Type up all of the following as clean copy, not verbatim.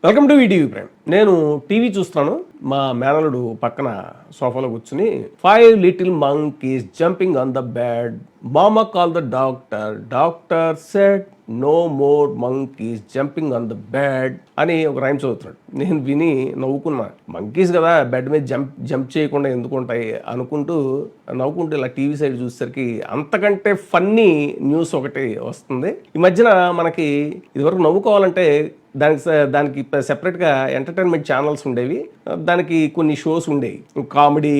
Welcome to ETV Prime. నేను TV చూస్తున్నాను. మా మేనలుడు పక్కన సోఫాలో కూర్చుని 5 little monkeys jumping on the bed, mama call the doctor, doctor said no more monkeys jumping on the bed అని ఒక రైమ్ చదువుతున్నాడు. నేను విని నవ్వుకున్నా. మంకీస్ కదా, బెడ్ మీద జంప్ చేయకుండా ఎందుకు ఉంటాయి అనుకుంటూ నవ్వుకుంటూ ఇలా టీవీ సైడ్ చూసేసరికి అంతకంటే ఫన్నీ న్యూస్ ఒకటి వస్తుంది. ఈ మధ్యన మనకి ఇదివరకు నవ్వుకోవాలంటే దానికి సెపరేట్గా ఎంటర్టైన్మెంట్ ఛానల్స్ ఉండేవి. దానికి కొన్ని షోస్ ఉండేవి, కామెడీ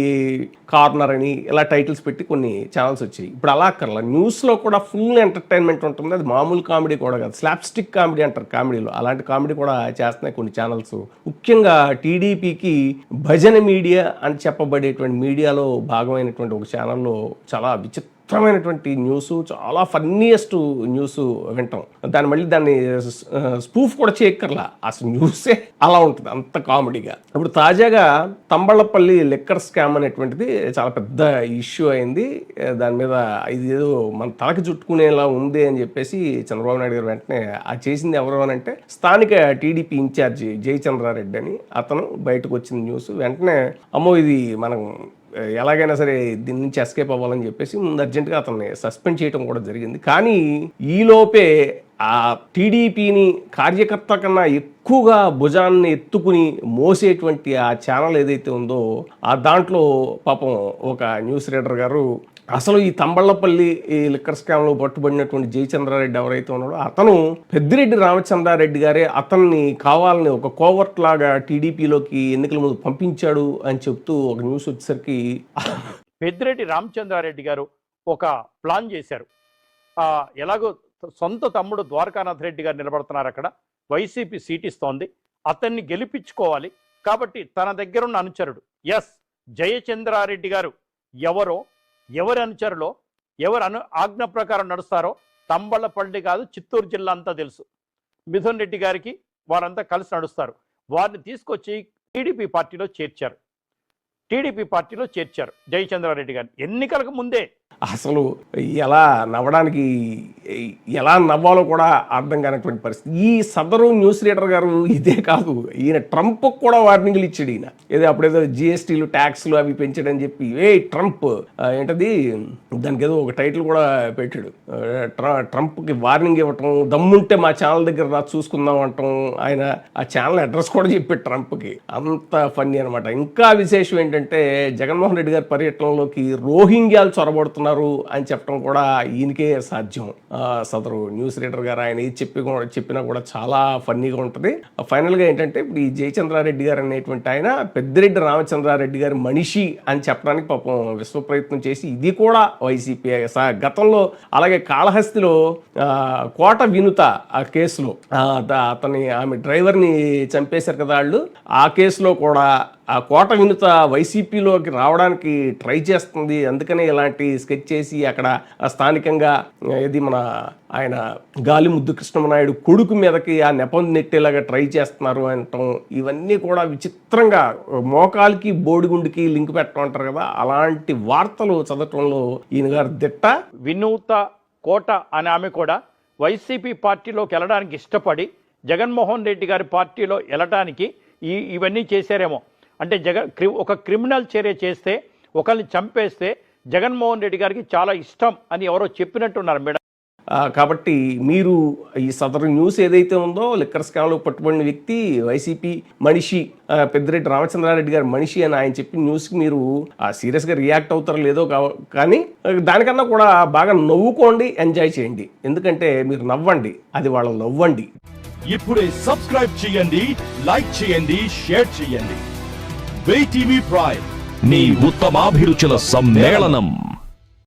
కార్నర్ అని ఇలా టైటిల్స్ పెట్టి కొన్ని ఛానల్స్ వచ్చాయి. ఇప్పుడు అలా అక్కర్లా, న్యూస్లో కూడా ఫుల్ ఎంటర్టైన్మెంట్ ఉంటుంది. అది మామూలు కామెడీ కూడా కాదు, స్లాప్ స్టిక్ కామెడీ అంటారు కామెడీలో, అలాంటి కామెడీ కూడా చేస్తున్నాయి కొన్ని ఛానల్స్. ముఖ్యంగా టీడీపీకి భజన మీడియా అని చెప్పబడేటువంటి మీడియాలో భాగమైనటువంటి ఒక ఛానల్లో చాలా విచిత్రమైనటువంటి న్యూస్, చాలా ఫన్నీయెస్ట్ న్యూస్ వింటాం. దాన్ని స్పూఫ్ కూడా చేయక్కర్లా, అసలు న్యూసే అలా ఉంటుంది, అంత కామెడీగా. ఇప్పుడు తాజాగా తంబళ్ళపల్లి లిక్కర్ స్కామ్ అనేటువంటిది చాలా పెద్ద ఇష్యూ అయింది. దాని మీద ఇది ఏదో మన తలకి చుట్టుకునేలా ఉంది అని చెప్పేసి చంద్రబాబు నాయుడు గారు వెంటనే ఆ చేసింది ఎవరు అని అంటే స్థానిక టీడీపీ ఇన్ఛార్జి జయచంద్రారెడ్డి అని అతను బయటకు వచ్చిన న్యూస్. వెంటనే అమ్మో ఇది మనం ఎలాగైనా సరే దీని నుంచి ఎస్కేప్ అవ్వాలని చెప్పేసి ముందు అర్జెంటుగా అతన్ని సస్పెండ్ చేయడం కూడా జరిగింది. కానీ ఈలోపే ఆ టీడీపీని కార్యకర్త కన్నా ఎక్కువగా భుజాన్ని ఎత్తుకుని మోసేటువంటి ఆ ఛానల్ ఏదైతే ఉందో ఆ దాంట్లో పాపం ఒక న్యూస్ రీడర్ గారు అసలు ఈ తంబళ్ళపల్లి ఈ లిక్కర్ స్కామ్లో పట్టుబడినటువంటి జయచంద్రారెడ్డి ఎవరైతే ఉన్నాడో అతను పెద్దిరెడ్డి రామచంద్రారెడ్డి గారే అతన్ని కావాలని ఒక కోవర్ట్ లాగా టీడీపీలోకి ఎన్నికల ముందు పంపించాడు అని చెప్తూ ఒక న్యూస్ వచ్చేసరికి పెద్దిరెడ్డి రామచంద్రారెడ్డి గారు ఒక ప్లాన్ చేశారు. ఎలాగో సొంత తమ్ముడు ద్వారకానాథ్ రెడ్డి గారు నిలబడుతున్నారు, అక్కడ వైసీపీ సీట్ ఇస్తోంది, అతన్ని గెలిపించుకోవాలి కాబట్టి తన దగ్గరున్న అనుచరుడు జయచంద్రారెడ్డి గారు ఎవరి అనుచరులో ఎవరు ఆజ్ఞ ప్రకారం నడుస్తారో తంబళ్ళపల్లి కాదు చిత్తూరు జిల్లా అంతా తెలుసు. మిథున్ రెడ్డి గారికి వారంతా కలిసి నడుస్తారు. వారిని తీసుకొచ్చి టీడీపీ పార్టీలో చేర్చారు జయచంద్రారెడ్డి గారిని ఎన్నికలకు ముందే. అసలు ఎలా నవ్వాలో కూడా అర్థం కానటువంటి పరిస్థితి. ఈ సదరు న్యూస్ రీడర్ గారు ఇదే కాదు, ఈయన ట్రంప్ కూడా వార్నింగ్లు ఇచ్చాడు. ఈయన అప్పుడేదో జిఎస్టీలు ట్యాక్స్లు అవి పెంచాడని చెప్పి ట్రంప్ ఏంటది దానికి ఏదో ఒక టైటిల్ కూడా పెట్టాడు. ట్రంప్కి వార్నింగ్ ఇవ్వటం, దమ్ముంటే మా ఛానల్ దగ్గర రా చూసుకుందాం అంటాం. ఆయన ఆ ఛానల్ అడ్రస్ కూడా చెప్పాడు ట్రంప్కి. అంత ఫన్నీ అనమాట. ఇంకా విశేషం ఏంటంటే జగన్మోహన్ రెడ్డి గారి పర్యటనలోకి రోహింగ్యాలు చొరబడుతున్నారు అని చెప్పడం కూడా ఈయనకే సాధ్యం. సదరు న్యూస్ రీడర్ గారు ఆయన చెప్పినా కూడా చాలా ఫన్నీగా ఉంటుంది. ఫైనల్గా ఏంటంటే ఇప్పుడు ఈ జయచంద్రారెడ్డి గారు అనేటువంటి ఆయన పెద్దిరెడ్డి రామచంద్రారెడ్డి గారి మనిషి అని చెప్పడానికి పాపం విశ్వ ప్రయత్నం చేసి ఇది కూడా వైసీపీ గతంలో అలాగే కాళహస్తిలో కోట వినుత ఆ కేసులో ఆమె డ్రైవర్ని చంపేశారు కదా వాళ్ళు. ఆ కేసులో కూడా ఆ కోట వినుత వైసీపీలోకి రావడానికి ట్రై చేస్తుంది. అందుకనే ఇలాంటి స్కెచ్ చేసి అక్కడ స్థానికంగా ఇది మన ఆయన గాలిముద్దు కృష్ణమనాయుడు కొడుకు మీదకి ఆ నెపం నెట్టేలాగా ట్రై చేస్తున్నారు అనటం, ఇవన్నీ కూడా విచిత్రంగా మోకాలికి బోడిగుండికి లింక్ పెట్టడం అంటారు కదా, అలాంటి వార్తలు చదవటంలో ఈయన గారు దిట్ట. వినూత కోట అనే ఆమె కూడా వైసీపీ పార్టీలోకి వెళ్ళడానికి ఇష్టపడి జగన్మోహన్ రెడ్డి గారి పార్టీలో వెళ్ళటానికి ఇవన్నీ చేశారేమో. అంటే ఒక క్రిమినల్ చర్య చేస్తే, ఒకరిని చంపేస్తే జగన్మోహన్ రెడ్డి గారికి చాలా ఇష్టం అని ఎవరో చెప్పినట్టున్నారు మేడం. కాబట్టి మీరు ఈ సదరు న్యూస్ ఏదైతే ఉందో లిక్కర్ స్కామ్లో పట్టుబడిన వ్యక్తి వైసీపీ మనిషి పెద్దిరెడ్డి రామచంద్రారెడ్డి గారి మనిషి అని ఆయన చెప్పిన న్యూస్కి మీరు సీరియస్గా రియాక్ట్ అవుతారో లేదో కానీ దానికన్నా కూడా బాగా నవ్వుకోండి, ఎంజాయ్ చేయండి. ఎందుకంటే మీరు నవ్వండి, అది వాళ్ళ నవ్వండి. ఇప్పుడే సబ్స్క్రైబ్ చేయండి, లైక్ చేయండి, షేర్ చేయండి. ఈటీవీ ప్రైమ్, నీ ఉత్తమాభిరుచుల సమ్మేళనం.